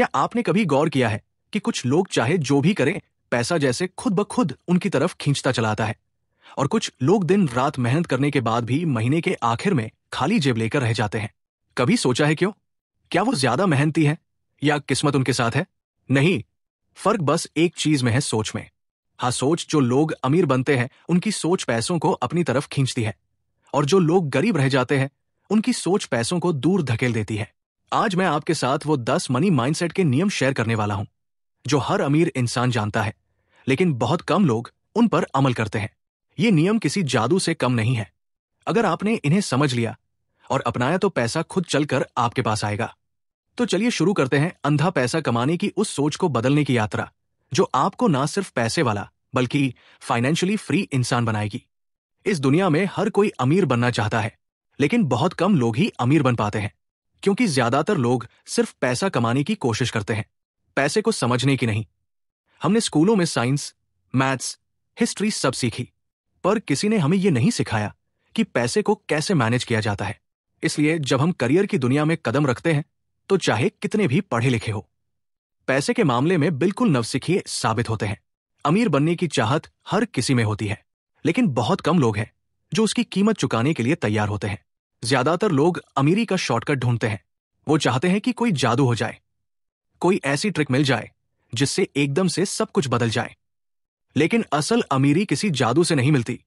क्या आपने कभी गौर किया है कि कुछ लोग चाहे जो भी करें, पैसा जैसे खुद ब खुद उनकी तरफ खींचता चला आता है, और कुछ लोग दिन रात मेहनत करने के बाद भी महीने के आखिर में खाली जेब लेकर रह जाते हैं। कभी सोचा है क्यों? क्या वो ज्यादा मेहनती है या किस्मत उनके साथ है? नहीं, फर्क बस एक चीज में है, सोच में। हाँ, सोच। जो लोग अमीर बनते हैं उनकी सोच पैसों को अपनी तरफ खींचती है, और जो लोग गरीब रह जाते हैं उनकी सोच पैसों को दूर धकेल देती है। आज मैं आपके साथ वो 10 मनी माइंडसेट के नियम शेयर करने वाला हूं जो हर अमीर इंसान जानता है, लेकिन बहुत कम लोग उन पर अमल करते हैं। ये नियम किसी जादू से कम नहीं है। अगर आपने इन्हें समझ लिया और अपनाया तो पैसा खुद चलकर आपके पास आएगा। तो चलिए शुरू करते हैं अंधा पैसा कमाने की उस सोच को बदलने की यात्रा जो आपको ना सिर्फ पैसे वाला बल्कि फाइनेंशियली फ्री इंसान बनाएगी। इस दुनिया में हर कोई अमीर बनना चाहता है, लेकिन बहुत कम लोग ही अमीर बन पाते हैं, क्योंकि ज्यादातर लोग सिर्फ पैसा कमाने की कोशिश करते हैं, पैसे को समझने की नहीं। हमने स्कूलों में साइंस, मैथ्स, हिस्ट्री सब सीखी, पर किसी ने हमें यह नहीं सिखाया कि पैसे को कैसे मैनेज किया जाता है। इसलिए जब हम करियर की दुनिया में कदम रखते हैं तो चाहे कितने भी पढ़े लिखे हो, पैसे के मामले में बिल्कुल नवसिखिए साबित होते हैं। अमीर बनने की चाहत हर किसी में होती है, लेकिन बहुत कम लोग हैं जो उसकी कीमत चुकाने के लिए तैयार होते हैं। ज्यादातर लोग अमीरी का शॉर्टकट ढूंढते हैं। वो चाहते हैं कि कोई जादू हो जाए, कोई ऐसी ट्रिक मिल जाए जिससे एकदम से सब कुछ बदल जाए। लेकिन असल अमीरी किसी जादू से नहीं मिलती।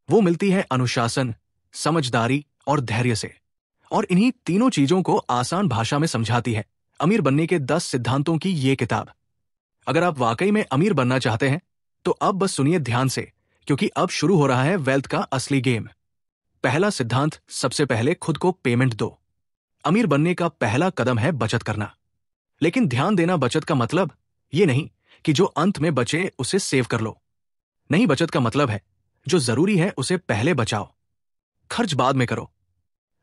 वो मिलती है अनुशासन, समझदारी और धैर्य से। और इन्हीं तीनों चीजों को आसान भाषा में समझाती है अमीर बनने के 10 सिद्धांतों की ये किताब। अगर आप वाकई में अमीर बनना चाहते हैं तो अब बस सुनिए ध्यान से, क्योंकि अब शुरू हो रहा है वेल्थ का असली गेम। पहला सिद्धांत, सबसे पहले खुद को पेमेंट दो। अमीर बनने का पहला कदम है बचत करना। लेकिन ध्यान देना, बचत का मतलब ये नहीं कि जो अंत में बचे उसे सेव कर लो। नहीं, बचत का मतलब है जो जरूरी है उसे पहले बचाओ, खर्च बाद में करो।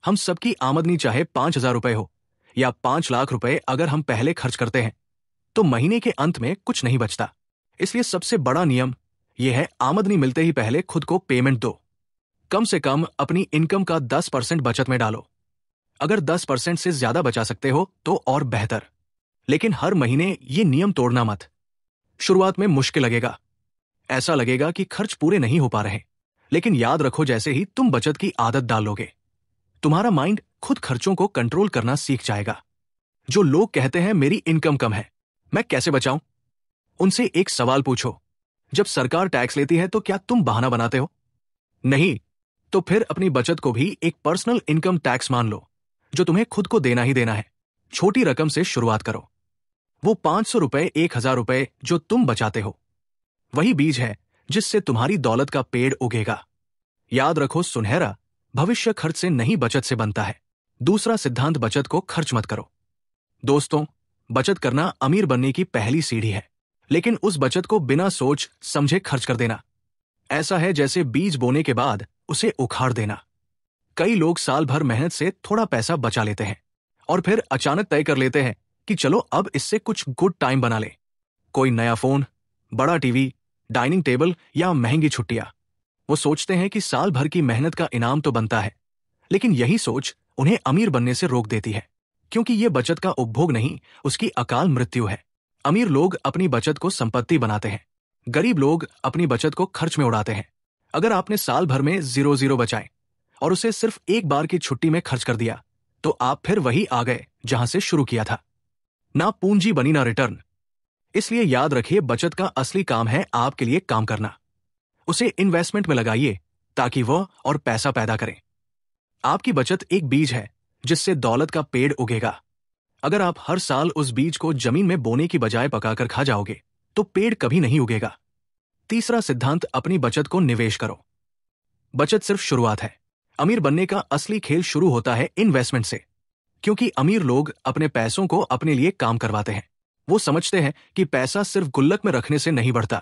हम सबकी आमदनी चाहे 5,000 रुपए हो या 5 लाख रुपए, अगर हम पहले खर्च करते हैं तो महीने के अंत में कुछ नहीं बचता। इसलिए सबसे बड़ा नियम यह है, आमदनी मिलते ही पहले खुद को पेमेंट दो। कम से कम अपनी इनकम का 10% बचत में डालो। अगर 10% से ज्यादा बचा सकते हो तो और बेहतर, लेकिन हर महीने ये नियम तोड़ना मत। शुरुआत में मुश्किल लगेगा, ऐसा लगेगा कि खर्च पूरे नहीं हो पा रहे, लेकिन याद रखो, जैसे ही तुम बचत की आदत डाल लोगे, तुम्हारा माइंड खुद खर्चों को कंट्रोल करना सीख जाएगा। जो लोग कहते हैं मेरी इनकम कम है, मैं कैसे बचाऊं, उनसे एक सवाल पूछो, जब सरकार टैक्स लेती है तो क्या तुम बहाना बनाते हो? नहीं, तो फिर अपनी बचत को भी एक पर्सनल इनकम टैक्स मान लो जो तुम्हें खुद को देना ही देना है। छोटी रकम से शुरुआत करो। वो 500 रुपए, 1,000 रुपए जो तुम बचाते हो, वही बीज है जिससे तुम्हारी दौलत का पेड़ उगेगा। याद रखो, सुनहरा भविष्य खर्च से नहीं, बचत से बनता है। दूसरा सिद्धांत, बचत को खर्च मत करो। दोस्तों, बचत करना अमीर बनने की पहली सीढ़ी है, लेकिन उस बचत को बिना सोच समझे खर्च कर देना ऐसा है जैसे बीज बोने के बाद उसे उखाड़ देना। कई लोग साल भर मेहनत से थोड़ा पैसा बचा लेते हैं और फिर अचानक तय कर लेते हैं कि चलो अब इससे कुछ गुड टाइम बना ले। कोई नया फोन, बड़ा टीवी, डाइनिंग टेबल या महंगी छुट्टियां। वो सोचते हैं कि साल भर की मेहनत का इनाम तो बनता है, लेकिन यही सोच उन्हें अमीर बनने से रोक देती है, क्योंकि ये बचत का उपभोग नहीं, उसकी अकाल मृत्यु है। अमीर लोग अपनी बचत को संपत्ति बनाते हैं, गरीब लोग अपनी बचत को खर्च में उड़ाते हैं। अगर आपने साल भर में 0 बचाए और उसे सिर्फ एक बार की छुट्टी में खर्च कर दिया, तो आप फिर वही आ गए जहां से शुरू किया था। ना पूंजी बनी ना रिटर्न। इसलिए याद रखिए, बचत का असली काम है आपके लिए काम करना। उसे इन्वेस्टमेंट में लगाइए ताकि वह और पैसा पैदा करे। आपकी बचत एक बीज है जिससे दौलत का पेड़ उगेगा। अगर आप हर साल उस बीज को जमीन में बोने की बजाय पकाकर खा जाओगे तो पेड़ कभी नहीं उगेगा। तीसरा सिद्धांत, अपनी बचत को निवेश करो। बचत सिर्फ शुरुआत है। अमीर बनने का असली खेल शुरू होता है इन्वेस्टमेंट से, क्योंकि अमीर लोग अपने पैसों को अपने लिए काम करवाते हैं। वो समझते हैं कि पैसा सिर्फ गुल्लक में रखने से नहीं बढ़ता,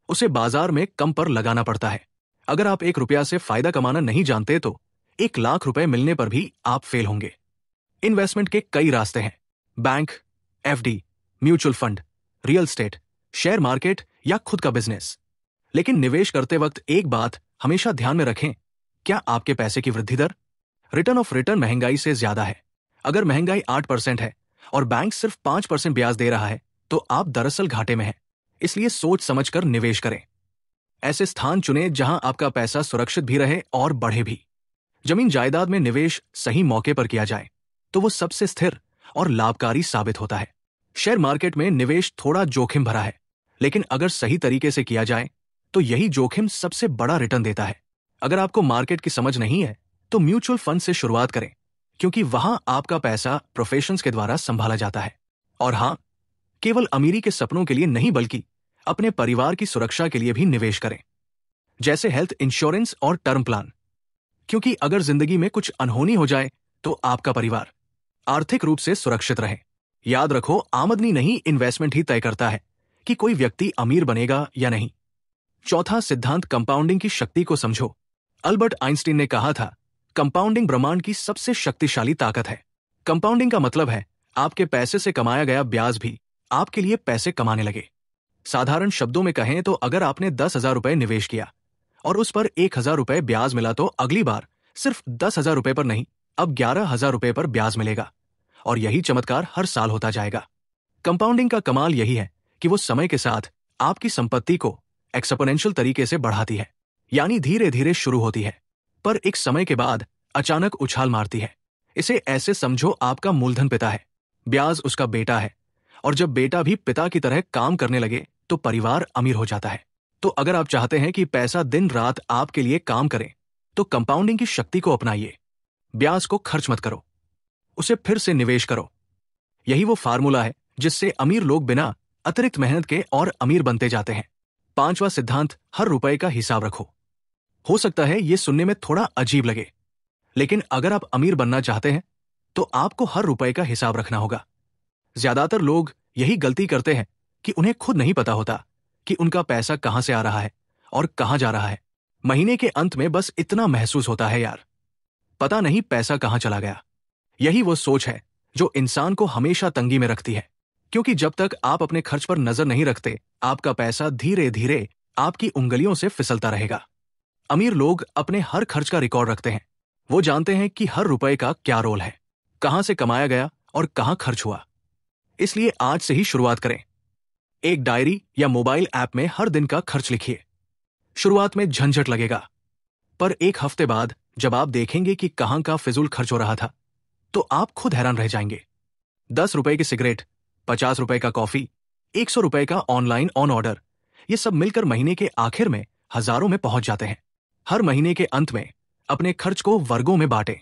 उसे बाजार में कम पर लगाना पड़ता है। अगर आप 1 रुपया से फायदा कमाना नहीं जानते तो 1 लाख रुपए मिलने पर भी आप फेल होंगे। इन्वेस्टमेंट के कई रास्ते हैं, bank, FD, mutual fund, real estate, share market या खुद का बिजनेस। लेकिन निवेश करते वक्त एक बात हमेशा ध्यान में रखें, क्या आपके पैसे की वृद्धि दर, रिटर्न ऑफ रिटर्न महंगाई से ज्यादा है? अगर महंगाई 8% है और बैंक सिर्फ 5% ब्याज दे रहा है तो आप दरअसल घाटे में हैं। इसलिए सोच समझकर निवेश करें। ऐसे स्थान चुनें जहां आपका पैसा सुरक्षित भी रहे और बढ़े भी। जमीन जायदाद में निवेश सही मौके पर किया जाए तो वो सबसे स्थिर और लाभकारी साबित होता है। शेयर मार्केट में निवेश थोड़ा जोखिम भरा है, लेकिन अगर सही तरीके से किया जाए तो यही जोखिम सबसे बड़ा रिटर्न देता है। अगर आपको मार्केट की समझ नहीं है तो म्यूचुअल फंड से शुरुआत करें, क्योंकि वहां आपका पैसा प्रोफेशनल्स के द्वारा संभाला जाता है। और हाँ, केवल अमीरी के सपनों के लिए नहीं बल्कि अपने परिवार की सुरक्षा के लिए भी निवेश करें, जैसे हेल्थ इंश्योरेंस और टर्म प्लान। क्योंकि अगर जिंदगी में कुछ अनहोनी हो जाए तो आपका परिवार आर्थिक रूप से सुरक्षित रहे। याद रखो, आमदनी नहीं इन्वेस्टमेंट ही तय करता है कि कोई व्यक्ति अमीर बनेगा या नहीं। चौथा सिद्धांत कंपाउंडिंग की शक्ति को समझो। अल्बर्ट आइंस्टीन ने कहा था, कंपाउंडिंग ब्रह्मांड की सबसे शक्तिशाली ताकत है। कंपाउंडिंग का मतलब है आपके पैसे से कमाया गया ब्याज भी आपके लिए पैसे कमाने लगे। साधारण शब्दों में कहें तो अगर आपने 10,000 रुपए निवेश किया और उस पर 1,000 रुपए ब्याज मिला तो अगली बार सिर्फ 10,000 रुपए पर नहीं, अब 11,000 रुपए पर ब्याज मिलेगा। और यही चमत्कार हर साल होता जाएगा। कंपाउंडिंग का कमाल यही है कि वो समय के साथ आपकी संपत्ति को एक्सपोनेंशियल तरीके से बढ़ाती है, यानी धीरे धीरे शुरू होती है पर एक समय के बाद अचानक उछाल मारती है। इसे ऐसे समझो, आपका मूलधन पिता है, ब्याज उसका बेटा है, और जब बेटा भी पिता की तरह काम करने लगे तो परिवार अमीर हो जाता है। तो अगर आप चाहते हैं कि पैसा दिन रात आपके लिए काम करे तो कंपाउंडिंग की शक्ति को अपनाइए। ब्याज को खर्च मत करो, उसे फिर से निवेश करो। यही वो फार्मूला है जिससे अमीर लोग बिना अतिरिक्त मेहनत के और अमीर बनते जाते हैं। पांचवा सिद्धांत, हर रुपए का हिसाब रखो। हो सकता है ये सुनने में थोड़ा अजीब लगे, लेकिन अगर आप अमीर बनना चाहते हैं तो आपको हर रुपए का हिसाब रखना होगा। ज्यादातर लोग यही गलती करते हैं कि उन्हें खुद नहीं पता होता कि उनका पैसा कहां से आ रहा है और कहां जा रहा है। महीने के अंत में बस इतना महसूस होता है, यार पता नहीं पैसा कहां चला गया। यही वो सोच है जो इंसान को हमेशा तंगी में रखती है, क्योंकि जब तक आप अपने खर्च पर नजर नहीं रखते आपका पैसा धीरे धीरे आपकी उंगलियों से फिसलता रहेगा। अमीर लोग अपने हर खर्च का रिकॉर्ड रखते हैं। वो जानते हैं कि हर रुपए का क्या रोल है, कहां से कमाया गया और कहां खर्च हुआ। इसलिए आज से ही शुरुआत करें। एक डायरी या मोबाइल ऐप में हर दिन का खर्च लिखिए। शुरुआत में झंझट लगेगा, पर एक हफ्ते बाद जब आप देखेंगे कि कहां का फिजूल खर्च हो रहा था तो आप खुद हैरान रह जाएंगे। 10 रुपए की सिगरेट, 50 रुपए का कॉफी, 100 रुपए का ऑनलाइन ऑन ऑर्डर, ये सब मिलकर महीने के आखिर में हजारों में पहुंच जाते हैं। हर महीने के अंत में अपने खर्च को वर्गों में बांटें,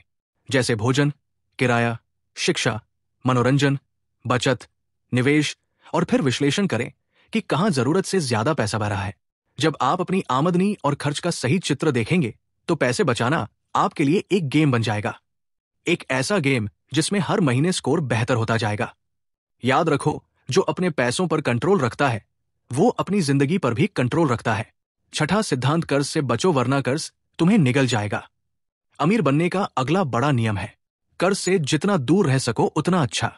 जैसे भोजन, किराया, शिक्षा, मनोरंजन, बचत, निवेश, और फिर विश्लेषण करें कि कहां जरूरत से ज्यादा पैसा बह रहा है। जब आप अपनी आमदनी और खर्च का सही चित्र देखेंगे तो पैसे बचाना आपके लिए एक गेम बन जाएगा। एक ऐसा गेम जिसमें हर महीने स्कोर बेहतर होता जाएगा। याद रखो, जो अपने पैसों पर कंट्रोल रखता है वो अपनी जिंदगी पर भी कंट्रोल रखता है। छठा सिद्धांत, कर्ज से बचो वरना कर्ज तुम्हें निगल जाएगा। अमीर बनने का अगला बड़ा नियम है, कर्ज से जितना दूर रह सको उतना अच्छा।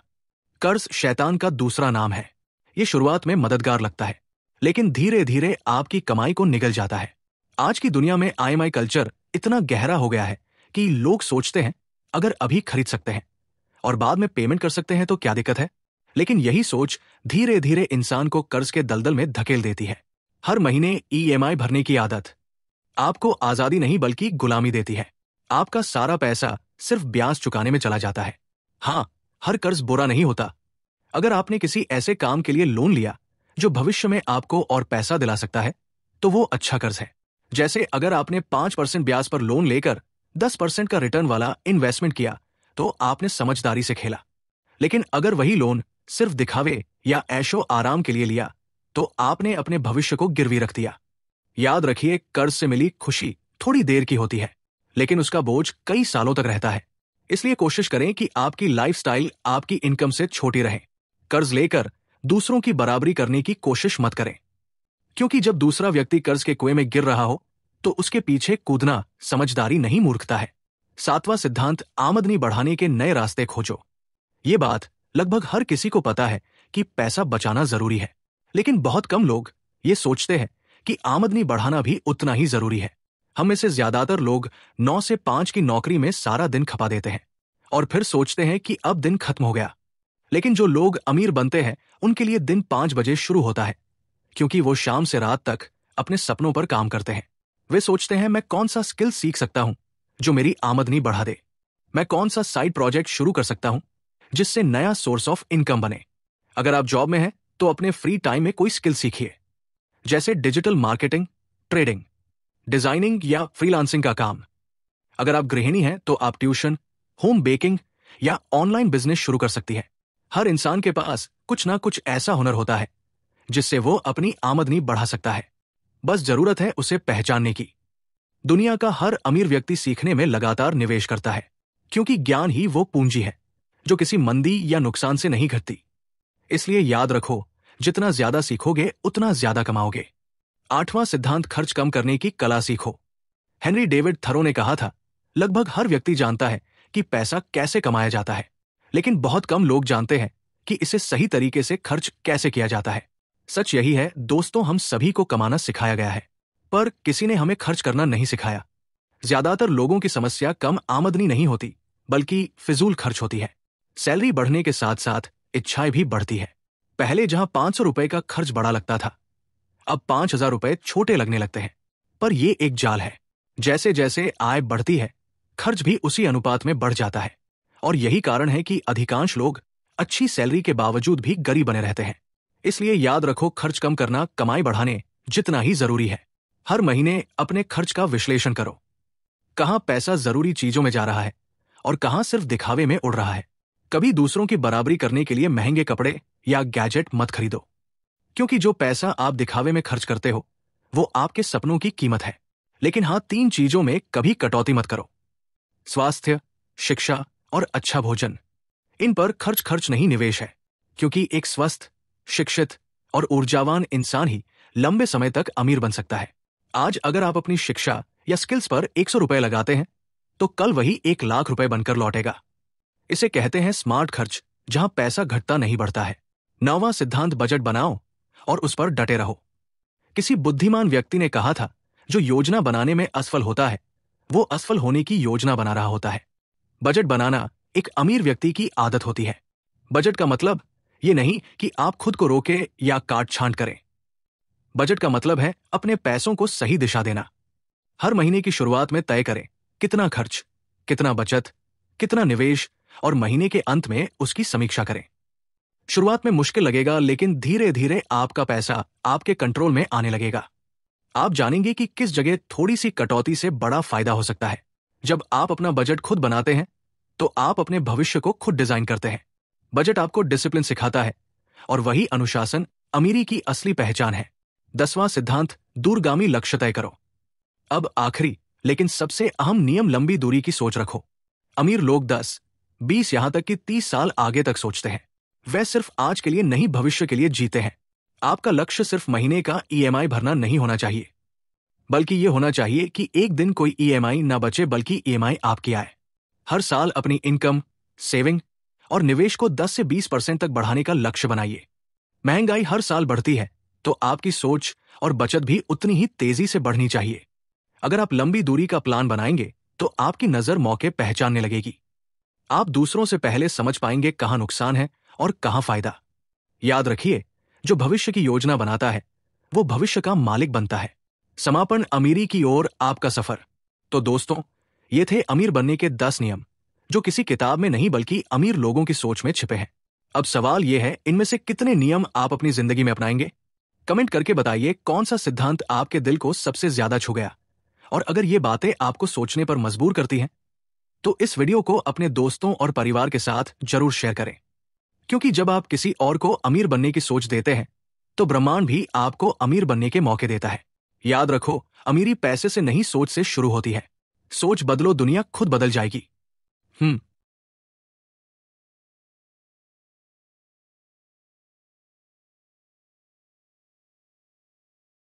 कर्ज शैतान का दूसरा नाम है। ये शुरुआत में मददगार लगता है, लेकिन धीरे धीरे आपकी कमाई को निगल जाता है। आज की दुनिया में IMI कल्चर इतना गहरा हो गया है कि लोग सोचते हैं अगर अभी खरीद सकते हैं और बाद में पेमेंट कर सकते हैं तो क्या दिक्कत है। लेकिन यही सोच धीरे धीरे इंसान को कर्ज के दलदल में धकेल देती है। हर महीने EMI भरने की आदत आपको आजादी नहीं बल्कि गुलामी देती है। आपका सारा पैसा सिर्फ ब्याज चुकाने में चला जाता है। हाँ, हर कर्ज बुरा नहीं होता। अगर आपने किसी ऐसे काम के लिए लोन लिया जो भविष्य में आपको और पैसा दिला सकता है तो वो अच्छा कर्ज है। जैसे अगर आपने 5% ब्याज पर लोन लेकर 10% का रिटर्न वाला इन्वेस्टमेंट किया तो आपने समझदारी से खेला। लेकिन अगर वही लोन सिर्फ दिखावे या ऐशो आराम के लिए लिया तो आपने अपने भविष्य को गिरवी रख दिया। याद रखिए, कर्ज से मिली खुशी थोड़ी देर की होती है, लेकिन उसका बोझ कई सालों तक रहता है। इसलिए कोशिश करें कि आपकी लाइफस्टाइल आपकी इनकम से छोटी रहे। कर्ज लेकर दूसरों की बराबरी करने की कोशिश मत करें, क्योंकि जब दूसरा व्यक्ति कर्ज के कुएं में गिर रहा हो तो उसके पीछे कूदना समझदारी नहीं, मूर्खता है। सातवां सिद्धांत, आमदनी बढ़ाने के नए रास्ते खोजो। ये बात लगभग हर किसी को पता है कि पैसा बचाना जरूरी है, लेकिन बहुत कम लोग ये सोचते हैं कि आमदनी बढ़ाना भी उतना ही जरूरी है। हम में से ज्यादातर लोग 9 से 5 की नौकरी में सारा दिन खपा देते हैं और फिर सोचते हैं कि अब दिन खत्म हो गया। लेकिन जो लोग अमीर बनते हैं उनके लिए दिन 5 बजे शुरू होता है, क्योंकि वो शाम से रात तक अपने सपनों पर काम करते हैं। वे सोचते हैं, मैं कौन सा स्किल सीख सकता हूं जो मेरी आमदनी बढ़ा दे, मैं कौन सा साइड प्रोजेक्ट शुरू कर सकता हूं जिससे नया सोर्स ऑफ इनकम बने। अगर आप जॉब में हैं तो अपने फ्री टाइम में कोई स्किल सीखिए, जैसे डिजिटल मार्केटिंग, ट्रेडिंग, डिजाइनिंग या फ्रीलांसिंग का काम। अगर आप गृहिणी हैं तो आप ट्यूशन, होम बेकिंग या ऑनलाइन बिजनेस शुरू कर सकती हैं। हर इंसान के पास कुछ ना कुछ ऐसा हुनर होता है जिससे वो अपनी आमदनी बढ़ा सकता है। बस जरूरत है उसे पहचानने की। दुनिया का हर अमीर व्यक्ति सीखने में लगातार निवेश करता है, क्योंकि ज्ञान ही वो पूंजी है जो किसी मंदी या नुकसान से नहीं घटती। इसलिए याद रखो, जितना ज्यादा सीखोगे उतना ज्यादा कमाओगे। 8वां सिद्धांत, खर्च कम करने की कला सीखो। हेनरी डेविड थरो ने कहा था, लगभग हर व्यक्ति जानता है कि पैसा कैसे कमाया जाता है, लेकिन बहुत कम लोग जानते हैं कि इसे सही तरीके से खर्च कैसे किया जाता है। सच यही है दोस्तों, हम सभी को कमाना सिखाया गया है, पर किसी ने हमें खर्च करना नहीं सिखाया। ज्यादातर लोगों की समस्या कम आमदनी नहीं होती, बल्कि फिजूल खर्च होती है। सैलरी बढ़ने के साथ साथ इच्छाएं भी बढ़ती है। पहले जहां 500 रुपए का खर्च बड़ा लगता था, अब 5000 रुपए छोटे लगने लगते हैं। पर यह एक जाल है। जैसे जैसे आय बढ़ती है, खर्च भी उसी अनुपात में बढ़ जाता है। और यही कारण है कि अधिकांश लोग अच्छी सैलरी के बावजूद भी गरीब बने रहते हैं। इसलिए याद रखो, खर्च कम करना कमाई बढ़ाने जितना ही जरूरी है। हर महीने अपने खर्च का विश्लेषण करो। कहां पैसा जरूरी चीजों में जा रहा है और कहां सिर्फ दिखावे में उड़ रहा है। कभी दूसरों की बराबरी करने के लिए महंगे कपड़े या गैजेट मत खरीदो, क्योंकि जो पैसा आप दिखावे में खर्च करते हो वो आपके सपनों की कीमत है। लेकिन हाँ, 3 चीजों में कभी कटौती मत करो। स्वास्थ्य, शिक्षा और अच्छा भोजन। इन पर खर्च नहीं, निवेश है। क्योंकि एक स्वस्थ, शिक्षित और ऊर्जावान इंसान ही लंबे समय तक अमीर बन सकता है। आज अगर आप अपनी शिक्षा या स्किल्स पर 100 रुपए लगाते हैं तो कल वही 1 लाख रुपए बनकर लौटेगा। इसे कहते हैं स्मार्ट खर्च, जहां पैसा घटता नहीं बढ़ता है। 9वां सिद्धांत, बजट बनाओ और उस पर डटे रहो। किसी बुद्धिमान व्यक्ति ने कहा था, जो योजना बनाने में असफल होता है वो असफल होने की योजना बना रहा होता है। बजट बनाना एक अमीर व्यक्ति की आदत होती है। बजट का मतलब ये नहीं कि आप खुद को रोके या काट छांट करें। बजट का मतलब है अपने पैसों को सही दिशा देना। हर महीने की शुरुआत में तय करें कितना खर्च, कितना बचत, कितना निवेश, और महीने के अंत में उसकी समीक्षा करें। शुरुआत में मुश्किल लगेगा, लेकिन धीरे धीरे आपका पैसा आपके कंट्रोल में आने लगेगा। आप जानेंगे कि किस जगह थोड़ी सी कटौती से बड़ा फायदा हो सकता है। जब आप अपना बजट खुद बनाते हैं तो आप अपने भविष्य को खुद डिजाइन करते हैं। बजट आपको डिसिप्लिन सिखाता है और वही अनुशासन अमीरी की असली पहचान है। 10वां सिद्धांत, दूरगामी लक्ष्य तय करो। अब आखिरी लेकिन सबसे अहम नियम, लंबी दूरी की सोच रखो। अमीर लोग 10, 20 यहां तक कि 30 साल आगे तक सोचते हैं। वे सिर्फ आज के लिए नहीं, भविष्य के लिए जीते हैं। आपका लक्ष्य सिर्फ महीने का ईएमआई भरना नहीं होना चाहिए, बल्कि यह होना चाहिए कि एक दिन कोई ईएमआई ना बचे, बल्कि ईएमआई आपकी आए। हर साल अपनी इनकम, सेविंग और निवेश को 10 से 20% तक बढ़ाने का लक्ष्य बनाइए। महंगाई हर साल बढ़ती है तो आपकी सोच और बचत भी उतनी ही तेजी से बढ़नी चाहिए। अगर आप लंबी दूरी का प्लान बनाएंगे तो आपकी नजर मौके पहचानने लगेगी। आप दूसरों से पहले समझ पाएंगे कहां नुकसान है और कहां फायदा। याद रखिए, जो भविष्य की योजना बनाता है वो भविष्य का मालिक बनता है। समापन, अमीरी की ओर आपका सफर। तो दोस्तों, ये थे अमीर बनने के 10 नियम, जो किसी किताब में नहीं बल्कि अमीर लोगों की सोच में छिपे हैं। अब सवाल यह है, इनमें से कितने नियम आप अपनी जिंदगी में अपनाएंगे? कमेंट करके बताइए कौन सा सिद्धांत आपके दिल को सबसे ज्यादा छू गया। और अगर ये बातें आपको सोचने पर मजबूर करती हैं तो इस वीडियो को अपने दोस्तों और परिवार के साथ जरूर शेयर करें, क्योंकि जब आप किसी और को अमीर बनने की सोच देते हैं तो ब्रह्मांड भी आपको अमीर बनने के मौके देता है। याद रखो, अमीरी पैसे से नहीं, सोच से शुरू होती है। सोच बदलो, दुनिया खुद बदल जाएगी।